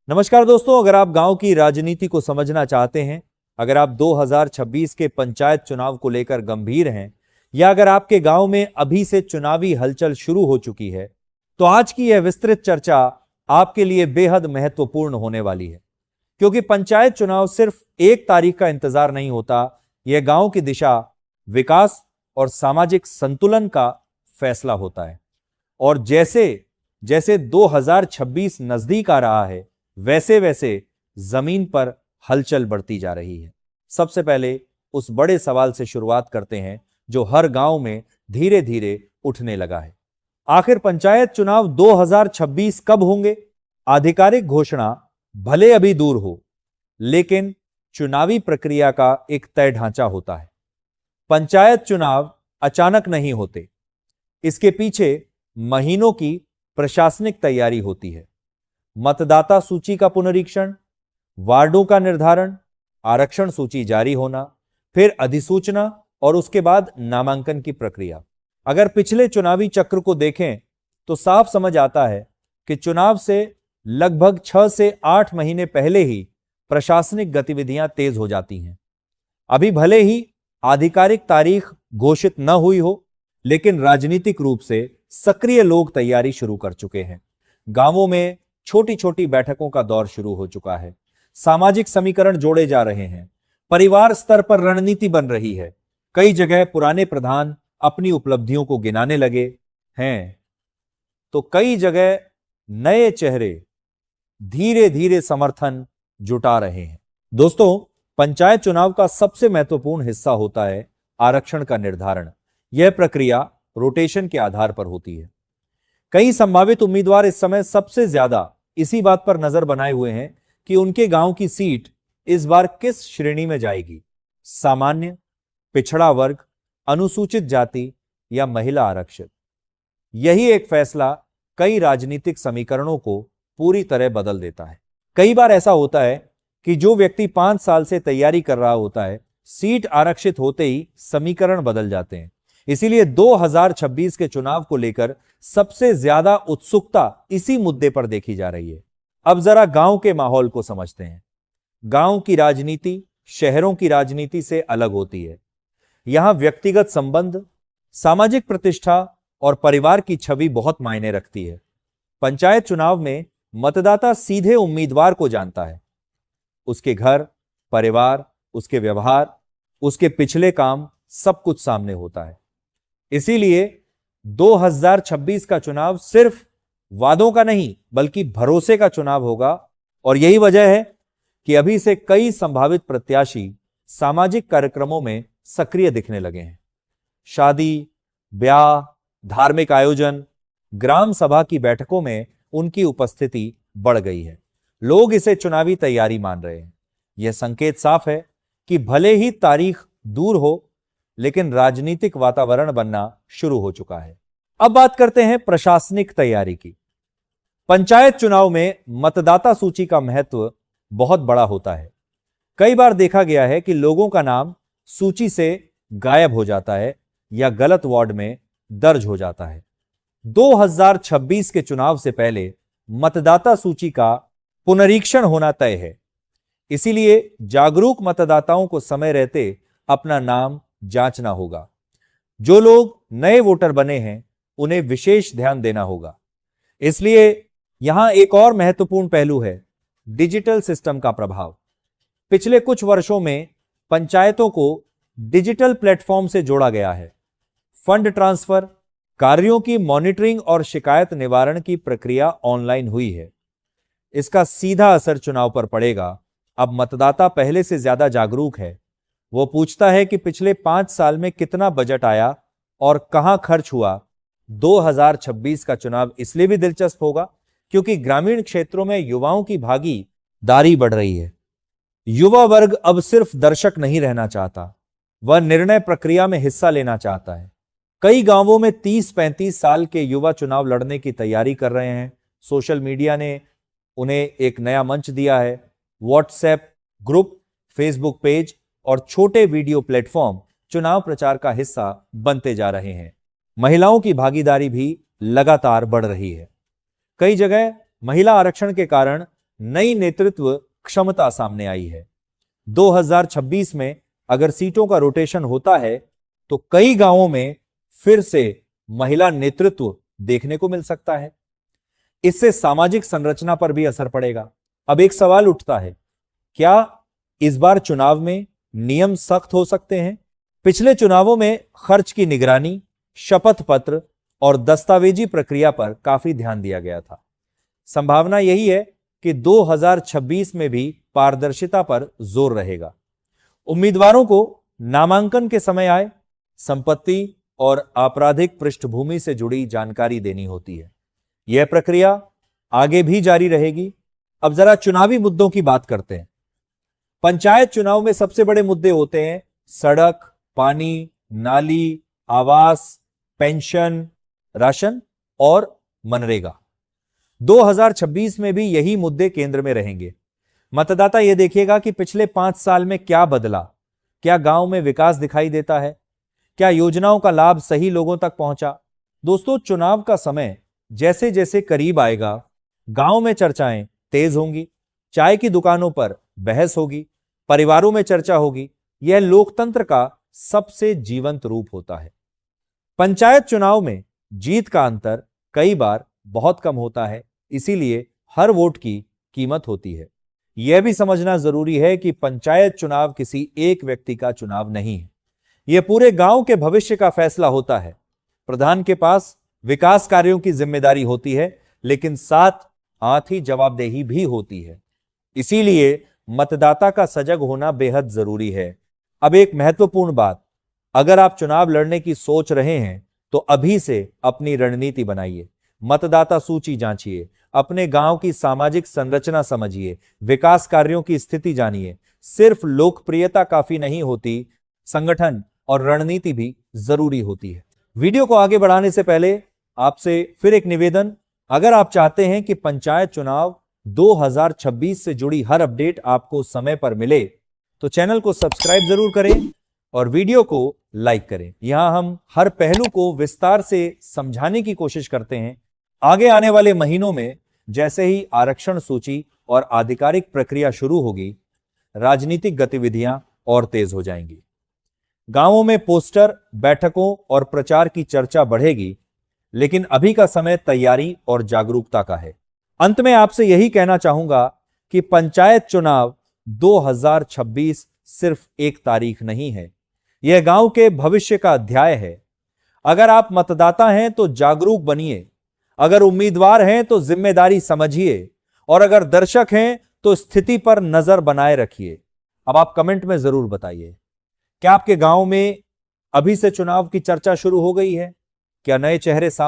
नमस्कार दोस्तों, अगर आप गांव की राजनीति को समझना चाहते हैं, अगर आप 2026 के पंचायत चुनाव को लेकर गंभीर हैं, या अगर आपके गांव में अभी से चुनावी हलचल शुरू हो चुकी है, तो आज की यह विस्तृत चर्चा आपके लिए बेहद महत्वपूर्ण होने वाली है। क्योंकि पंचायत चुनाव सिर्फ एक तारीख का इंतजार नहीं होता, यह गांव की दिशा, विकास और सामाजिक संतुलन का फैसला होता है। और जैसे जैसे 2026 नजदीक आ रहा है, वैसे वैसे जमीन पर हलचल बढ़ती जा रही है। सबसे पहले उस बड़े सवाल से शुरुआत करते हैं जो हर गांव में धीरे धीरे उठने लगा है। आखिर पंचायत चुनाव 2026 कब होंगे? आधिकारिक घोषणा भले अभी दूर हो, लेकिन चुनावी प्रक्रिया का एक तय ढांचा होता है। पंचायत चुनाव अचानक नहीं होते, इसके पीछे महीनों की प्रशासनिक तैयारी होती है। मतदाता सूची का पुनरीक्षण, वार्डों का निर्धारण, आरक्षण सूची जारी होना, फिर अधिसूचना और उसके बाद नामांकन की प्रक्रिया। अगर पिछले चुनावी चक्र को देखें तो साफ समझ आता है कि चुनाव से लगभग 6 से 8 महीने पहले ही प्रशासनिक गतिविधियां तेज हो जाती हैं। अभी भले ही आधिकारिक तारीख घोषित न हुई हो, लेकिन राजनीतिक रूप से सक्रिय लोग तैयारी शुरू कर चुके हैं। गांवों में छोटी छोटी बैठकों का दौर शुरू हो चुका है। सामाजिक समीकरण जोड़े जा रहे हैं। परिवार स्तर पर रणनीति बन रही है। कई जगह पुराने प्रधान अपनी उपलब्धियों को गिनाने लगे हैं, तो कई जगह नए चेहरे धीरे धीरे समर्थन जुटा रहे हैं। दोस्तों, पंचायत चुनाव का सबसे महत्वपूर्ण हिस्सा होता है आरक्षण का निर्धारण। यह प्रक्रिया रोटेशन के आधार पर होती है। कई संभावित उम्मीदवार इस समय सबसे ज्यादा इसी बात पर नजर बनाए हुए हैं कि उनके गांव की सीट इस बार किस श्रेणी में जाएगी, सामान्य, पिछड़ा वर्ग, अनुसूचित जाति या महिला आरक्षित। यही एक फैसला कई राजनीतिक समीकरणों को पूरी तरह बदल देता है। कई बार ऐसा होता है कि जो व्यक्ति 5 साल से तैयारी कर रहा होता है, सीट आरक्षित होते ही समीकरण बदल जाते हैं। इसीलिए 2026 के चुनाव को लेकर सबसे ज्यादा उत्सुकता इसी मुद्दे पर देखी जा रही है। अब जरा गांव के माहौल को समझते हैं। गांव की राजनीति शहरों की राजनीति से अलग होती है। यहां व्यक्तिगत संबंध, सामाजिक प्रतिष्ठा और परिवार की छवि बहुत मायने रखती है। पंचायत चुनाव में मतदाता सीधे उम्मीदवार को जानता है। उसके घर, परिवार, उसके व्यवहार, उसके पिछले काम, सब कुछ सामने होता है। इसीलिए 2026 का चुनाव सिर्फ वादों का नहीं, बल्कि भरोसे का चुनाव होगा। और यही वजह है कि अभी से कई संभावित प्रत्याशी सामाजिक कार्यक्रमों में सक्रिय दिखने लगे हैं। शादी, ब्याह, धार्मिक आयोजन, ग्राम सभा की बैठकों में उनकी उपस्थिति बढ़ गई है। लोग इसे चुनावी तैयारी मान रहे हैं। यह संकेत साफ है कि भले ही तारीख दूर हो, लेकिन राजनीतिक वातावरण बनना शुरू हो चुका है। अब बात करते हैं प्रशासनिक तैयारी की। पंचायत चुनाव में मतदाता सूची का महत्व बहुत बड़ा होता है। कई बार देखा गया है कि लोगों का नाम सूची से गायब हो जाता है या गलत वार्ड में दर्ज हो जाता है। 2026 के चुनाव से पहले मतदाता सूची का पुनरीक्षण होना तय है। इसीलिए जागरूक मतदाताओं को समय रहते अपना नाम जांचना होगा। जो लोग नए वोटर बने हैं, उन्हें विशेष ध्यान देना होगा। इसलिए यहां एक और महत्वपूर्ण पहलू है डिजिटल सिस्टम का प्रभाव। पिछले कुछ वर्षों में पंचायतों को डिजिटल प्लेटफॉर्म से जोड़ा गया है। फंड ट्रांसफर, कार्यों की मॉनिटरिंग और शिकायत निवारण की प्रक्रिया ऑनलाइन हुई है। इसका सीधा असर चुनाव पर पड़ेगा। अब मतदाता पहले से ज्यादा जागरूक है। वो पूछता है कि पिछले 5 साल में कितना बजट आया और कहां खर्च हुआ। 2026 का चुनाव इसलिए भी दिलचस्प होगा क्योंकि ग्रामीण क्षेत्रों में युवाओं की भागीदारी बढ़ रही है। युवा वर्ग अब सिर्फ दर्शक नहीं रहना चाहता, वह निर्णय प्रक्रिया में हिस्सा लेना चाहता है। कई गांवों में 30-35 साल के युवा चुनाव लड़ने की तैयारी कर रहे हैं। सोशल मीडिया ने उन्हें एक नया मंच दिया है। व्हाट्सएप ग्रुप, फेसबुक पेज और छोटे वीडियो प्लेटफॉर्म चुनाव प्रचार का हिस्सा बनते जा रहे हैं। महिलाओं की भागीदारी भी लगातार बढ़ रही है। कई जगह महिला आरक्षण के कारण नई नेतृत्व क्षमता सामने आई है। 2026 में अगर सीटों का रोटेशन होता है तो कई गांवों में फिर से महिला नेतृत्व देखने को मिल सकता है। इससे सामाजिक संरचना पर भी असर पड़ेगा। अब एक सवाल उठता है, क्या इस बार चुनाव में नियम सख्त हो सकते हैं? पिछले चुनावों में खर्च की निगरानी, शपथ पत्र और दस्तावेजी प्रक्रिया पर काफी ध्यान दिया गया था। संभावना यही है कि 2026 में भी पारदर्शिता पर जोर रहेगा। उम्मीदवारों को नामांकन के समय आय, संपत्ति और आपराधिक पृष्ठभूमि से जुड़ी जानकारी देनी होती है। यह प्रक्रिया आगे भी जारी रहेगी। अब जरा चुनावी मुद्दों की बात करते हैं। पंचायत चुनाव में सबसे बड़े मुद्दे होते हैं सड़क, पानी, नाली, आवास, पेंशन, राशन और मनरेगा। 2026 में भी यही मुद्दे केंद्र में रहेंगे। मतदाता यह देखिएगा कि पिछले 5 साल में क्या बदला, क्या गांव में विकास दिखाई देता है, क्या योजनाओं का लाभ सही लोगों तक पहुंचा। दोस्तों, चुनाव का समय जैसे जैसे करीब आएगा, गांव में चर्चाएं तेज होंगी, चाय की दुकानों पर बहस होगी, परिवारों में चर्चा होगी। यह लोकतंत्र का सबसे जीवंत रूप होता है। पंचायत चुनाव में जीत का अंतर कई बार बहुत कम होता है, इसीलिए हर वोट की कीमत होती है। यह भी समझना जरूरी है कि पंचायत चुनाव किसी एक व्यक्ति का चुनाव नहीं है, यह पूरे गांव के भविष्य का फैसला होता है। प्रधान के पास विकास कार्यों की जिम्मेदारी होती है, लेकिन साथ ही जवाबदेही भी होती है। इसीलिए मतदाता का सजग होना बेहद जरूरी है। अब एक महत्वपूर्ण बात, अगर आप चुनाव लड़ने की सोच रहे हैं तो अभी से अपनी रणनीति बनाइए। मतदाता सूची जांचिए, अपने गांव की सामाजिक संरचना समझिए, विकास कार्यों की स्थिति जानिए। सिर्फ लोकप्रियता काफी नहीं होती, संगठन और रणनीति भी जरूरी होती है। वीडियो को आगे बढ़ाने से पहले आपसे फिर एक निवेदन, अगर आप चाहते हैं कि पंचायत चुनाव 2026 से जुड़ी हर अपडेट आपको समय पर मिले तो चैनल को सब्सक्राइब जरूर करें और वीडियो को लाइक करें। यहां हम हर पहलू को विस्तार से समझाने की कोशिश करते हैं। आगे आने वाले महीनों में जैसे ही आरक्षण सूची और आधिकारिक प्रक्रिया शुरू होगी, राजनीतिक गतिविधियां और तेज हो जाएंगी। गांवों में पोस्टर, बैठकों और प्रचार की चर्चा बढ़ेगी, लेकिन अभी का समय तैयारी और जागरूकता का है। अंत में आपसे यही कहना चाहूंगा कि पंचायत चुनाव 2026 सिर्फ एक तारीख नहीं है, यह गांव के भविष्य का अध्याय है। अगर आप मतदाता हैं तो जागरूक बनिए, अगर उम्मीदवार हैं तो जिम्मेदारी समझिए, और अगर दर्शक हैं तो स्थिति पर नजर बनाए रखिए। अब आप कमेंट में जरूर बताइए, क्या आपके गांव में अभी से चुनाव की चर्चा शुरू हो गई है? क्या नए चेहरे सामने